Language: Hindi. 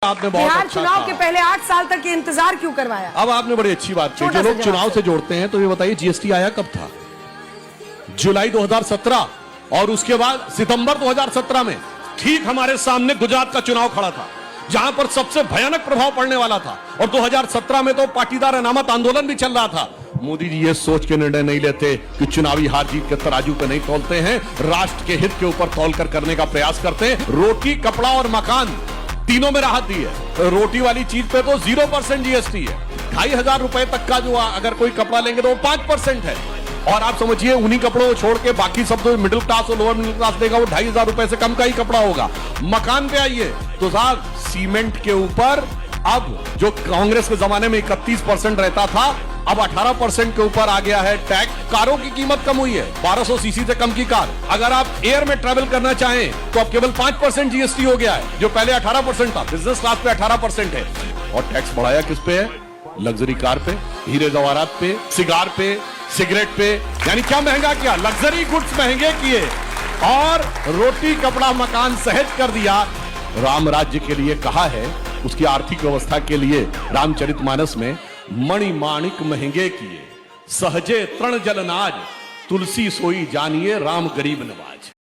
आपने बहुत बिहार अच्छा चुनाव कहा। के पहले 8 साल तक ये इंतजार क्यों करवाया? अब आपने बड़ी अच्छी बात की। जो लोग चुनाव से जोड़ते हैं तो ये बताइए जीएसटी आया कब था? जुलाई 2017 और उसके बाद सितंबर 2017 में ठीक हमारे सामने गुजरात का चुनाव खड़ा था जहां पर सबसे भयानक प्रभाव पड़ने वाला था और 2017 में तो पाटीदार अनामत आंदोलन भी चल रहा था। मोदी जी ये सोच के निर्णय नहीं लेते कि चुनावी हार जीत के तराजू पे नहीं तौलते हैं, राष्ट्र के हित के ऊपर तौल कर करने का प्रयास करते हैं। रोटी, कपड़ा और मकान तीनों में राहत दी है। रोटी वाली चीज पे तो 0% जीएसटी है। 2500 रुपए तक का जो अगर कोई कपड़ा लेंगे तो वो 5% है। और आप समझिए उन्हीं कपड़ों को छोड़ के बाकी सब जो मिडिल क्लास और लोअर मिडिल क्लास देगा वो 2500 रुपए से कम का ही कपड़ा होगा। मकान पे आइए तो साहब सीमेंट के ऊपर अब जो कांग्रेस के जमाने में 31% रहता था अब 18% के ऊपर आ गया है टैक्स। कारों की कीमत कम हुई है, 1200 सीसी से कम की कार अगर आप एयर में ट्रेवल करना चाहें तो अब केवल 5% जीएसटी हो गया है, जो पहले 18% था। बिजनेस क्लास पे 18% है। और टैक्स बढ़ाया किस पे है? लग्जरी कार पे, हीरे जवाहरात पे, सिगार पे, सिगरेट पे। यानी क्या महंगा किया? लग्जरी गुड्स महंगे किए और रोटी, कपड़ा, मकान सहज कर दिया। राम राज्य के लिए कहा है, उसकी आर्थिक व्यवस्था के लिए रामचरितमानस में मणि माणिक महंगे किए, सहजे तृण जल नाज, तुलसी सोई जानिए राम गरीब नवाज।